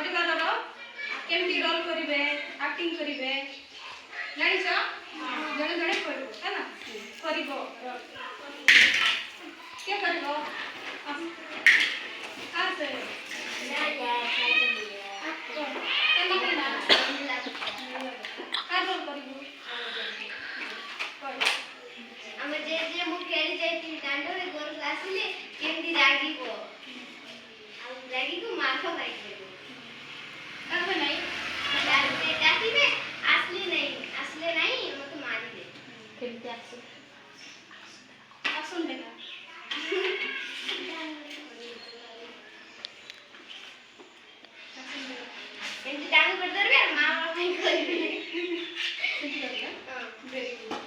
ପରିବାରର କେମିତି ରୋଲ୍ କରିବେ ଆକ୍ଟିଂ କରିବେ ଜାଣିଛ ଜଣେ ଜଣେ କରିବ ହେଲା କରିବ କିଏ କରିବ ଆସେ ଆମେ ଯେ ମୁଁ ଖେଳି ଯାଇଥିଲି ଦାଣ୍ଡରେ ଘରକୁ ଆସିଲେ କେମିତି ରାଗିବ ଆଉ ରାଗିକୁ ମାଛ ଖାଇପାରିବ ତାକୁ ନାଇଁ ଡାକିବେ ଆସିଲେ ନାହିଁ ମତେ ମାରିବେ କେମିତି ଆସୁ ଆସୁନ ଦେଖା ଏମିତି ଡାକୁ କରିଦେବେ ମା ବାପା ପାଇଁ କରିବେ ଭେରି ଗୁଡ୍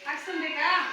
Action देखा?